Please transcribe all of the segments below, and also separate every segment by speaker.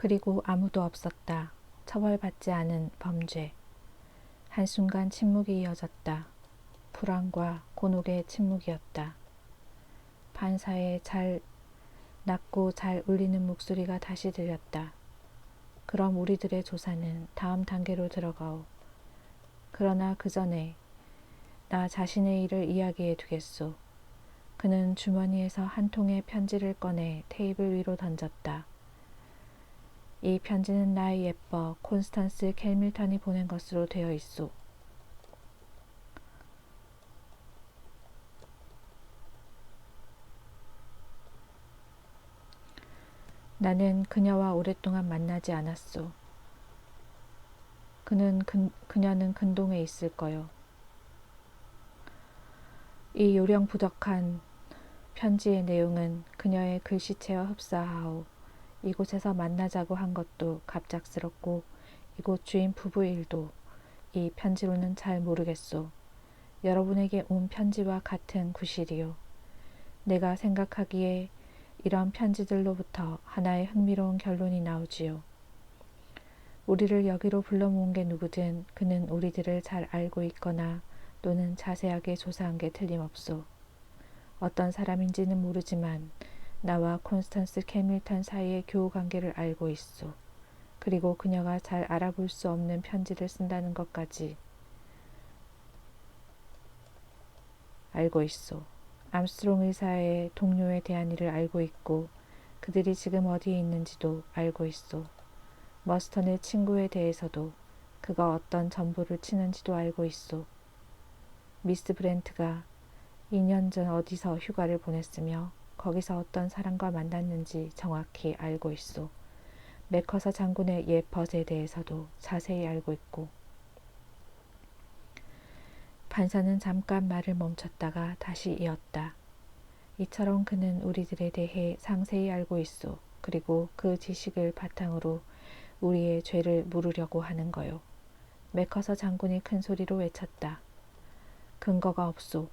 Speaker 1: 그리고 아무도 없었다. 처벌받지 않은 범죄. 한순간 침묵이 이어졌다. 불안과 곤혹의 침묵이었다. 판사의 낮고 잘 울리는 목소리가 다시 들렸다. 그럼 우리들의 조사는 다음 단계로 들어가오. 그러나 그 전에 나 자신의 일을 이야기해 두겠소. 그는 주머니에서 한 통의 편지를 꺼내 테이블 위로 던졌다. 이 편지는 나의 예뻐 콘스탄스 캘밀턴이 보낸 것으로 되어 있소. 나는 그녀와 오랫동안 만나지 않았소. 그녀는 근동에 있을 거요. 이 요령부덕한 편지의 내용은 그녀의 글씨체와 흡사하오. 이곳에서 만나자고 한 것도 갑작스럽고 이곳 주인 부부 일도 이 편지로는 잘 모르겠소. 여러분에게 온 편지와 같은 구실이요. 내가 생각하기에 이런 편지들로부터 하나의 흥미로운 결론이 나오지요. 우리를 여기로 불러 모은 게 누구든 그는 우리들을 잘 알고 있거나 또는 자세하게 조사한 게 틀림없소. 어떤 사람인지는 모르지만 나와 콘스탄스 캐밀턴 사이의 교우 관계를 알고 있소. 그리고 그녀가 잘 알아볼 수 없는 편지를 쓴다는 것까지 알고 있소. 암스트롱 의사의 동료에 대한 일을 알고 있고 그들이 지금 어디에 있는지도 알고 있소. 머스턴의 친구에 대해서도 그가 어떤 전보를 치는지도 알고 있소. 미스 브렌트가 2년 전 어디서 휴가를 보냈으며 거기서 어떤 사람과 만났는지 정확히 알고 있소. 맥커서 장군의 옛 벗에 대해서도 자세히 알고 있고. 판사는 잠깐 말을 멈췄다가 다시 이었다. 이처럼 그는 우리들에 대해 상세히 알고 있소. 그리고 그 지식을 바탕으로 우리의 죄를 물으려고 하는 거요. 맥커서 장군이 큰 소리로 외쳤다. 근거가 없소.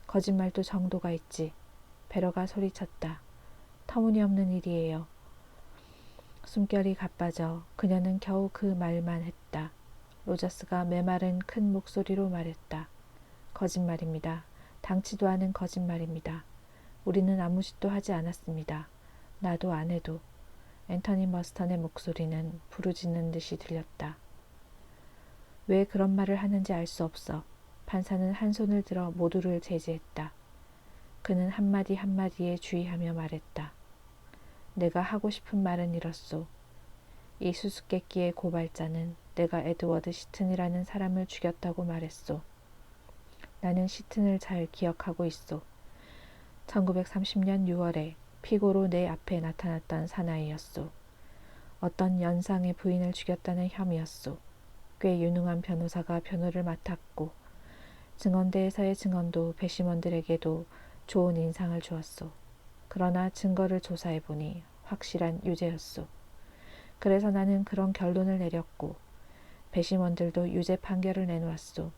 Speaker 1: 거짓말도 정도가 있지. 베러가 소리쳤다. 터무니없는 일이에요. 숨결이 가빠져 그녀는 겨우 그 말만 했다. 로저스가 메마른 큰 목소리로 말했다. 거짓말입니다. 당치도 않은 거짓말입니다. 우리는 아무 짓도 하지 않았습니다. 나도 안 해도. 앤터니 머스턴의 목소리는 부르짖는 듯이 들렸다. 왜 그런 말을 하는지 알 수 없어. 판사는 한 손을 들어 모두를 제지했다. 그는 한마디 한마디에 주의하며 말했다. 내가 하고 싶은 말은 이렇소. 이 수수께끼의 고발자는 내가 에드워드 시튼이라는 사람을 죽였다고 말했소. 나는 시튼을 잘 기억하고 있소. 1930년 6월에 피고로 내 앞에 나타났던 사나이였소. 어떤 연상의 부인을 죽였다는 혐의였소. 꽤 유능한 변호사가 변호를 맡았고 증언대에서의 증언도 배심원들에게도 좋은 인상을 주었소. 그러나 증거를 조사해보니 확실한 유죄였소. 그래서 나는 그런 결론을 내렸고 배심원들도 유죄 판결을 내놓았소.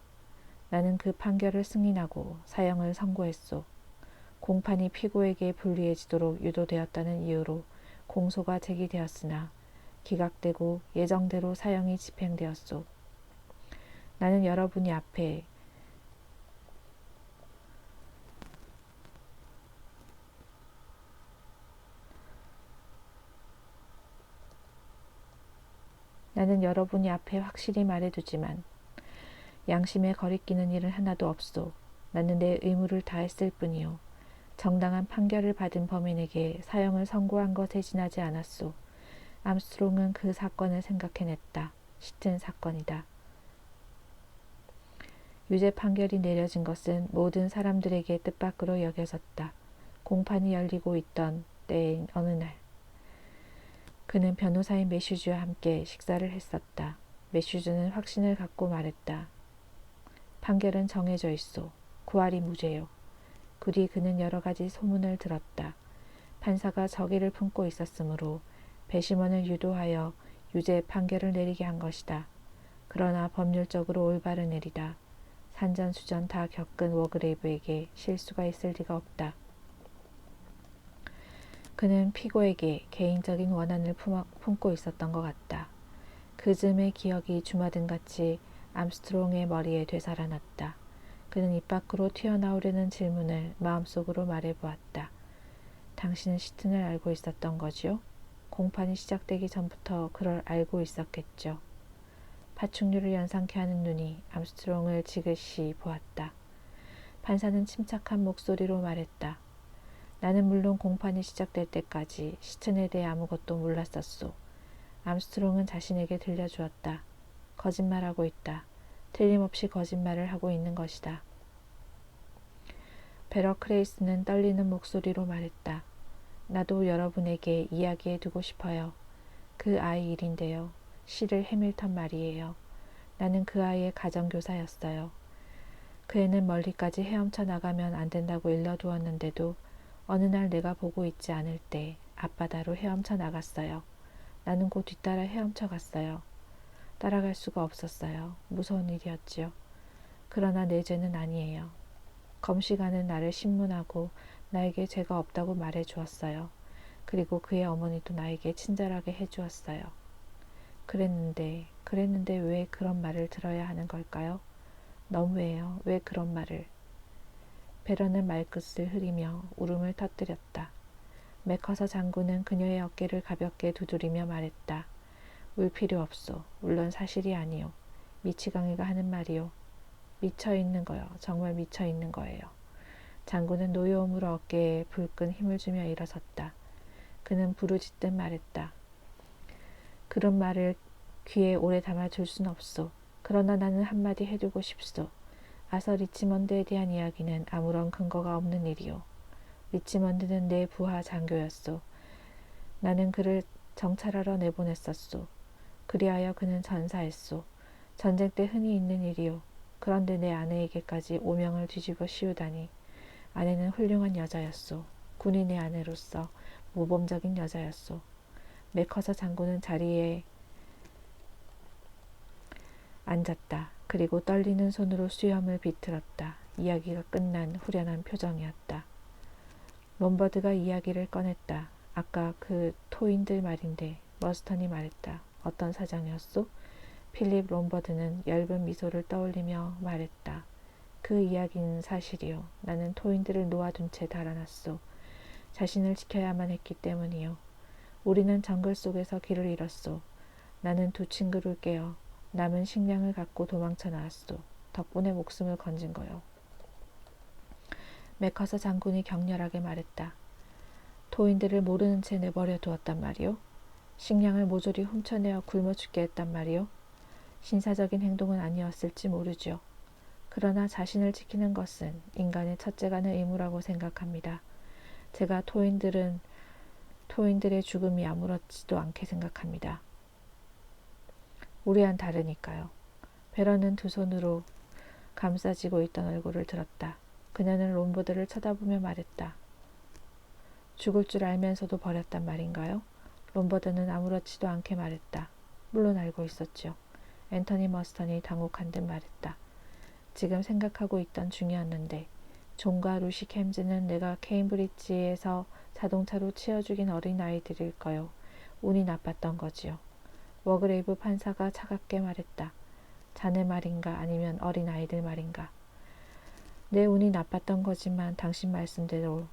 Speaker 1: 나는 그 판결을 승인하고 사형을 선고했소. 공판이 피고에게 불리해지도록 유도되었다는 이유로 공소가 제기되었으나 기각되고 예정대로 사형이 집행되었소. 나는 여러분이 앞에 확실히 말해두지만 양심에 거리끼는 일은 하나도 없소. 나는 내 의무를 다했을 뿐이요. 정당한 판결을 받은 범인에게 사형을 선고한 것에 지나지 않았소. 암스트롱은 그 사건을 생각해냈다. 시튼 사건이다. 유죄 판결이 내려진 것은 모든 사람들에게 뜻밖으로 여겨졌다. 공판이 열리고 있던 때인 어느 날 그는 변호사인 매슈즈와 함께 식사를 했었다. 매슈즈는 확신을 갖고 말했다. 판결은 정해져 있소. 구할이 무죄요. 그 뒤 그는 여러 가지 소문을 들었다. 판사가 적의를 품고 있었으므로 배심원을 유도하여 유죄 판결을 내리게 한 것이다. 그러나 법률적으로 올바른 일이다. 산전수전 다 겪은 워그레이브에게 실수가 있을 리가 없다. 그는 피고에게 개인적인 원한을 품고 있었던 것 같다. 그 즈음의 기억이 주마등같이 암스트롱의 머리에 되살아났다. 그는 입 밖으로 튀어나오려는 질문을 마음속으로 말해보았다. 당신은 시튼을 알고 있었던 거지요? 공판이 시작되기 전부터 그걸 알고 있었겠죠. 파충류를 연상케 하는 눈이 암스트롱을 지그시 보았다. 판사는 침착한 목소리로 말했다. 나는 물론 공판이 시작될 때까지 시튼에 대해 아무것도 몰랐었소. 암스트롱은 자신에게 들려주었다. 거짓말하고 있다. 틀림없이 거짓말을 하고 있는 것이다. 베러 크레이스는 떨리는 목소리로 말했다. 나도 여러분에게 이야기해 두고 싶어요. 그 아이 일인데요. 시를 해밀턴 말이에요. 나는 그 아이의 가정교사였어요. 그 애는 멀리까지 헤엄쳐 나가면 안 된다고 일러두었는데도 어느 날 내가 보고 있지 않을 때 앞바다로 헤엄쳐 나갔어요. 나는 곧 뒤따라 헤엄쳐 갔어요. 따라갈 수가 없었어요. 무서운 일이었지요. 그러나 내 죄는 아니에요. 검시관은 나를 신문하고 나에게 죄가 없다고 말해 주었어요. 그리고 그의 어머니도 나에게 친절하게 해 주었어요. 그랬는데 왜 그런 말을 들어야 하는 걸까요? 너무해요. 왜 그런 말을? 베러는 말끝을 흐리며 울음을 터뜨렸다. 맥커서 장군은 그녀의 어깨를 가볍게 두드리며 말했다. 울 필요 없소. 물론 사실이 아니오. 미치광이가 하는 말이오. 미쳐있는 거요. 정말 미쳐있는 거예요. 장군은 노여움으로 어깨에 불끈 힘을 주며 일어섰다. 그는 부르짖듯 말했다. 그런 말을 귀에 오래 담아줄 순 없소. 그러나 나는 한마디 해두고 싶소. 아서 리치먼드에 대한 이야기는 아무런 근거가 없는 일이오. 리치먼드는 내 부하 장교였소. 나는 그를 정찰하러 내보냈었소. 그리하여 그는 전사했소. 전쟁 때 흔히 있는 일이오. 그런데 내 아내에게까지 오명을 뒤집어 씌우다니. 아내는 훌륭한 여자였소. 군인의 아내로서 모범적인 여자였소. 맥커서 장군은 자리에 앉았다. 그리고 떨리는 손으로 수염을 비틀었다. 이야기가 끝난 후련한 표정이었다. 롬버드가 이야기를 꺼냈다. 아까 그 토인들 말인데 머스턴이 말했다. 어떤 사장이었소? 필립 롬버드는 엷은 미소를 떠올리며 말했다. 그 이야기는 사실이요. 나는 토인들을 놓아둔 채 달아났소. 자신을 지켜야만 했기 때문이요. 우리는 정글 속에서 길을 잃었소. 나는 두 친구를 깨어 남은 식량을 갖고 도망쳐 나왔소. 덕분에 목숨을 건진 거요. 맥커서 장군이 격렬하게 말했다. 토인들을 모르는 채 내버려 두었단 말이오? 식량을 모조리 훔쳐내어 굶어 죽게 했단 말이오? 신사적인 행동은 아니었을지 모르죠. 그러나 자신을 지키는 것은 인간의 첫째가는 의무라고 생각합니다. 제가 토인들의 죽음이 아무렇지도 않게 생각합니다. 우리와는 다르니까요. 베러는 두 손으로 감싸지고 있던 얼굴을 들었다. 그녀는 롬버드를 쳐다보며 말했다. 죽을 줄 알면서도 버렸단 말인가요? 롬버드는 아무렇지도 않게 말했다. 물론 알고 있었죠. 앤터니 머스턴이 당혹한 듯 말했다. 지금 생각하고 있던 중이었는데 존과 루시 캠즈는 내가 케임브리지에서 자동차로 치어 죽인 어린아이들일까요? 운이 나빴던 거지요. 워그레이브 판사가 차갑게 말했다. 자네 말인가 아니면 어린아이들 말인가? 내 운이 나빴던 거지만 당신 말씀대로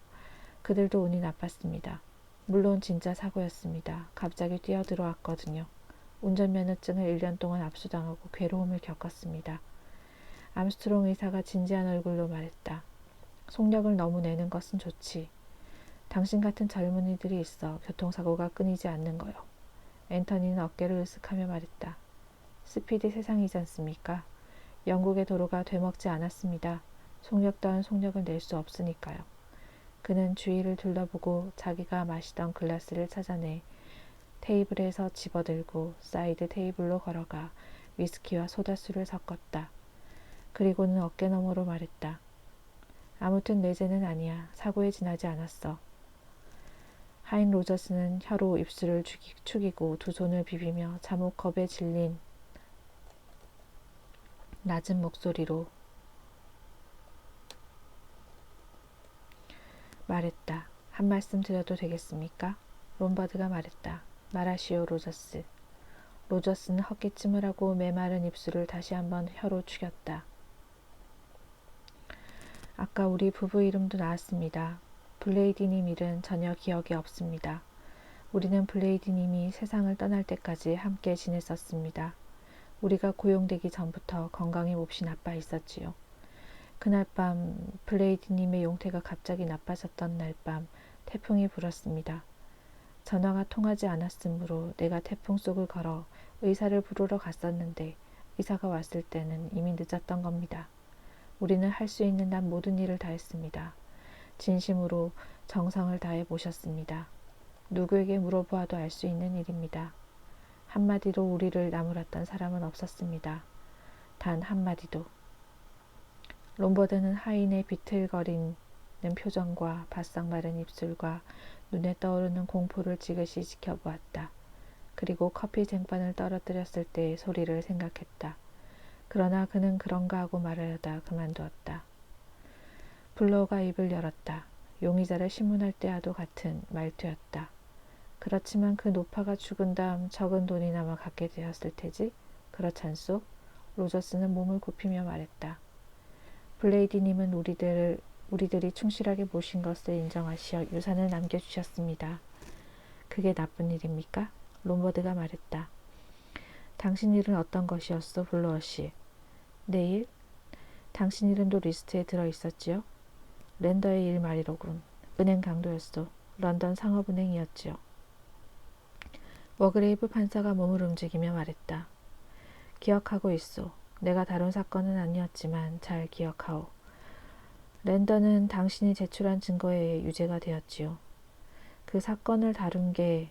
Speaker 1: 그들도 운이 나빴습니다. 물론 진짜 사고였습니다. 갑자기 뛰어들어왔거든요. 운전면허증을 1년 동안 압수당하고 괴로움을 겪었습니다. 암스트롱 의사가 진지한 얼굴로 말했다. 속력을 너무 내는 것은 좋지. 당신 같은 젊은이들이 있어 교통사고가 끊이지 않는 거요. 앤터니는 어깨를 으쓱하며 말했다. 스피드 세상이지 않습니까? 영국의 도로가 되먹지 않았습니다. 속력 또한 속력을 낼 수 없으니까요. 그는 주위를 둘러보고 자기가 마시던 글라스를 찾아내 테이블에서 집어들고 사이드 테이블로 걸어가 위스키와 소다수를 섞었다. 그리고는 어깨너머로 말했다. 아무튼 내 죄는 아니야. 사고에 지나지 않았어. 하인 로저스는 혀로 입술을 축이고 두 손을 비비며 자목겁에 질린 낮은 목소리로 말했다. 한 말씀 드려도 되겠습니까? 롬버드가 말했다. 말하시오, 로저스. 로저스는 헛기침을 하고 메마른 입술을 다시 한번 혀로 축였다. 아까 우리 부부 이름도 나왔습니다. 블레이디님 일은 전혀 기억이 없습니다. 우리는 블레이디님이 세상을 떠날 때까지 함께 지냈었습니다. 우리가 고용되기 전부터 건강이 몹시 나빠 있었지요. 그날 밤 블레이디님의 용태가 갑자기 나빠졌던 날 밤 태풍이 불었습니다. 전화가 통하지 않았으므로 내가 태풍 속을 걸어 의사를 부르러 갔었는데 의사가 왔을 때는 이미 늦었던 겁니다. 우리는 할 수 있는 한 모든 일을 다했습니다. 진심으로 정성을 다해 모셨습니다. 누구에게 물어보아도 알 수 있는 일입니다. 한마디로 우리를 나무랐던 사람은 없었습니다. 단 한마디도. 롬버드는 하인의 비틀거리는 표정과 바싹 마른 입술과 눈에 떠오르는 공포를 지그시 지켜보았다. 그리고 커피 쟁반을 떨어뜨렸을 때의 소리를 생각했다. 그러나 그는 그런가 하고 말하려다 그만두었다. 블로우가 입을 열었다. 용의자를 신문할 때와도 같은 말투였다. 그렇지만 그 노파가 죽은 다음 적은 돈이나마 갖게 되었을 테지? 그렇잖소? 로저스는 몸을 굽히며 말했다. 블레이디님은 우리들이 충실하게 모신 것을 인정하시어 유산을 남겨주셨습니다. 그게 나쁜 일입니까? 롬버드가 말했다. 당신 일은 어떤 것이었소, 블로어씨? 내일? 당신 이름도 리스트에 들어있었지요? 랜더의 일 말이로군. 은행 강도였소. 런던 상업은행이었지요. 워그레이브 판사가 몸을 움직이며 말했다. 기억하고 있소. 내가 다룬 사건은 아니었지만 잘 기억하오. 랜더는 당신이 제출한 증거에 의해 유죄가 되었지요. 그 사건을 다룬 게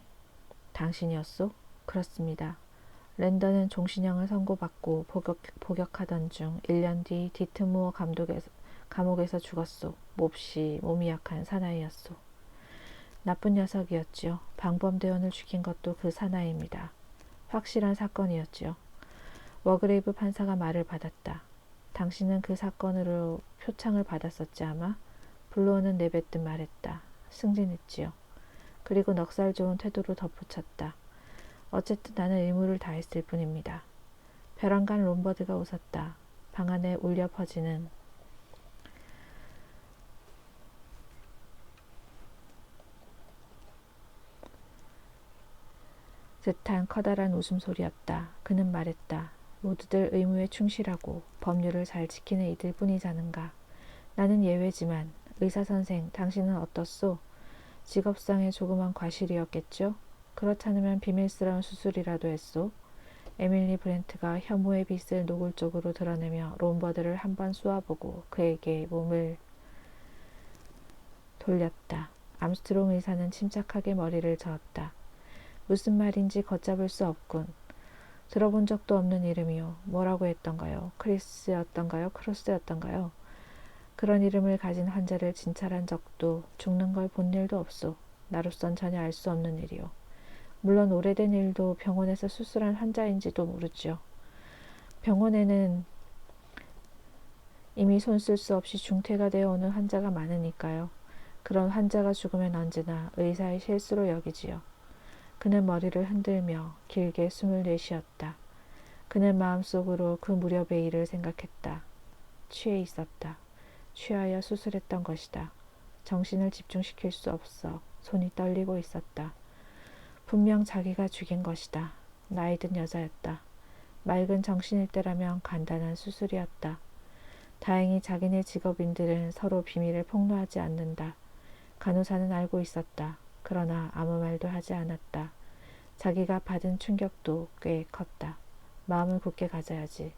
Speaker 1: 당신이었소? 그렇습니다. 랜더는 종신형을 선고받고 복역하던 중 1년 뒤 디트무어 감옥에서 죽었소. 몹시 몸이 약한 사나이였소. 나쁜 녀석이었지요. 방범대원을 죽인 것도 그 사나이입니다. 확실한 사건이었지요. 워그레이브 판사가 말을 받았다. 당신은 그 사건으로 표창을 받았었지 아마? 블로어는 내뱉듯 말했다. 승진했지요. 그리고 넉살 좋은 태도로 덧붙였다. 어쨌든 나는 의무를 다했을 뿐입니다. 벼랑간 롬버드가 웃었다. 방 안에 울려 퍼지는 듯한 커다란 웃음소리였다. 그는 말했다. 모두들 의무에 충실하고 법률을 잘 지키는 이들 뿐이자는가. 나는 예외지만 의사선생 당신은 어떻소? 직업상의 조그만 과실이었겠죠? 그렇다면 비밀스러운 수술이라도 했소? 에밀리 브렌트가 혐오의 빛을 노골적으로 드러내며 롬버드를 한번 쏘아보고 그에게 몸을 돌렸다. 암스트롱 의사는 침착하게 머리를 저었다. 무슨 말인지 걷잡을 수 없군. 들어본 적도 없는 이름이요. 뭐라고 했던가요? 크리스였던가요? 크로스였던가요? 그런 이름을 가진 환자를 진찰한 적도 죽는 걸 본 일도 없소. 나로선 전혀 알 수 없는 일이요. 물론 오래된 일도 병원에서 수술한 환자인지도 모르지요. 병원에는 이미 손 쓸 수 없이 중퇴가 되어 오는 환자가 많으니까요. 그런 환자가 죽으면 언제나 의사의 실수로 여기지요. 그는 머리를 흔들며 길게 숨을 내쉬었다. 그는 마음속으로 그 무렵의 일을 생각했다. 취해 있었다. 취하여 수술했던 것이다. 정신을 집중시킬 수 없어 손이 떨리고 있었다. 분명 자기가 죽인 것이다. 나이든 여자였다. 맑은 정신일 때라면 간단한 수술이었다. 다행히 자기네 직업인들은 서로 비밀을 폭로하지 않는다. 간호사는 알고 있었다. 그러나 아무 말도 하지 않았다. 자기가 받은 충격도 꽤 컸다. 마음을 굳게 가져야지.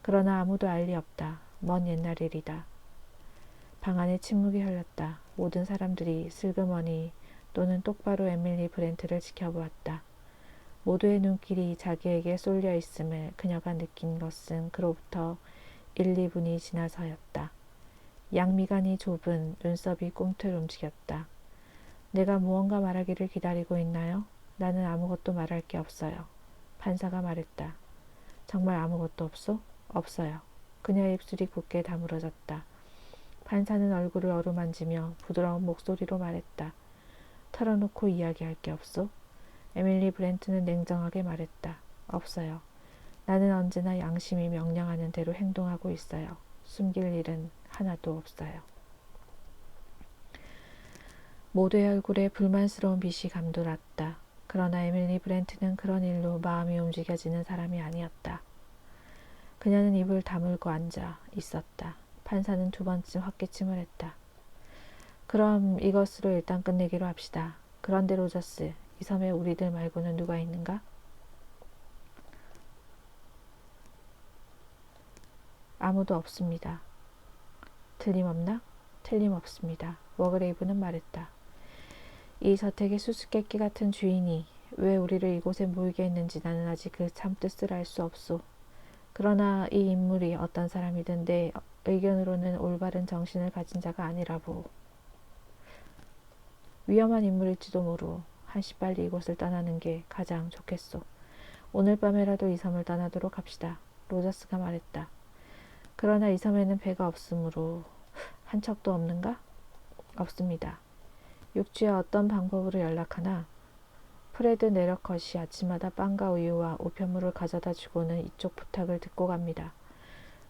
Speaker 1: 그러나 아무도 알 리 없다. 먼 옛날 일이다. 방 안에 침묵이 흘렀다. 모든 사람들이 슬그머니 또는 똑바로 에밀리 브렌트를 지켜보았다. 모두의 눈길이 자기에게 쏠려 있음을 그녀가 느낀 것은 그로부터 1, 2분이 지나서였다. 양미간이 좁은 눈썹이 꿈틀 움직였다. 내가 무언가 말하기를 기다리고 있나요? 나는 아무것도 말할 게 없어요. 판사가 말했다. 정말 아무것도 없소? 없어요. 그녀의 입술이 굳게 다물어졌다. 판사는 얼굴을 어루만지며 부드러운 목소리로 말했다. 털어놓고 이야기할 게 없소? 에밀리 브렌트는 냉정하게 말했다. 없어요. 나는 언제나 양심이 명령하는 대로 행동하고 있어요. 숨길 일은 하나도 없어요. 모두의 얼굴에 불만스러운 빛이 감돌았다. 그러나 에밀리 브렌트는 그런 일로 마음이 움직여지는 사람이 아니었다. 그녀는 입을 다물고 앉아 있었다. 판사는 두 번쯤 헛기침을 했다. 그럼 이것으로 일단 끝내기로 합시다. 그런데 로저스, 이 섬에 우리들 말고는 누가 있는가? 아무도 없습니다. 틀림없나? 틀림없습니다. 워그레이브는 말했다. 이 저택의 수수께끼 같은 주인이 왜 우리를 이곳에 모이게 했는지 나는 아직 그 참뜻을 알 수 없소. 그러나 이 인물이 어떤 사람이든 내 의견으로는 올바른 정신을 가진 자가 아니라고. 위험한 인물일지도 모르. 한시 빨리 이곳을 떠나는 게 가장 좋겠소. 오늘 밤에라도 이 섬을 떠나도록 합시다. 로저스가 말했다. 그러나 이 섬에는 배가 없으므로 한 척도 없는가? 없습니다. 육지에 어떤 방법으로 연락하나? 프레드 네러컷이 아침마다 빵과 우유와 우편물을 가져다 주고는 이쪽 부탁을 듣고 갑니다.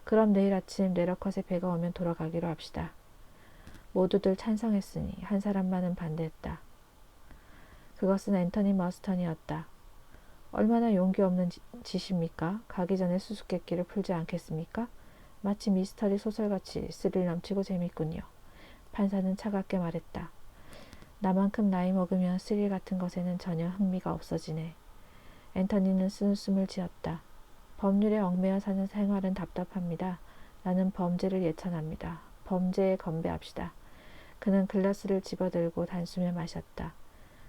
Speaker 1: 그럼 내일 아침 네러컷의 배가 오면 돌아가기로 합시다. 모두들 찬성했으니 한 사람만은 반대했다. 그것은 앤터니 머스턴이었다. 얼마나 용기 없는 짓입니까? 가기 전에 수수께끼를 풀지 않겠습니까? 마치 미스터리 소설같이 스릴 넘치고 재밌군요. 판사는 차갑게 말했다. 나만큼 나이 먹으면 스릴 같은 것에는 전혀 흥미가 없어지네. 앤터니는 쓴웃음을 지었다. 법률에 얽매여 사는 생활은 답답합니다. 나는 범죄를 예찬합니다. 범죄에 건배합시다. 그는 글라스를 집어들고 단숨에 마셨다.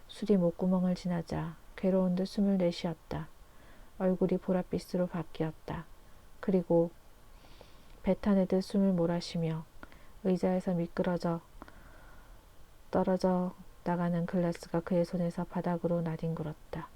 Speaker 1: 술이 목구멍을 지나자 괴로운 듯 숨을 내쉬었다. 얼굴이 보랏빛으로 바뀌었다. 그리고 뱉어내듯 숨을 몰아쉬며 의자에서 미끄러져 떨어져 나가는 글라스가 그의 손에서 바닥으로 나뒹굴었다.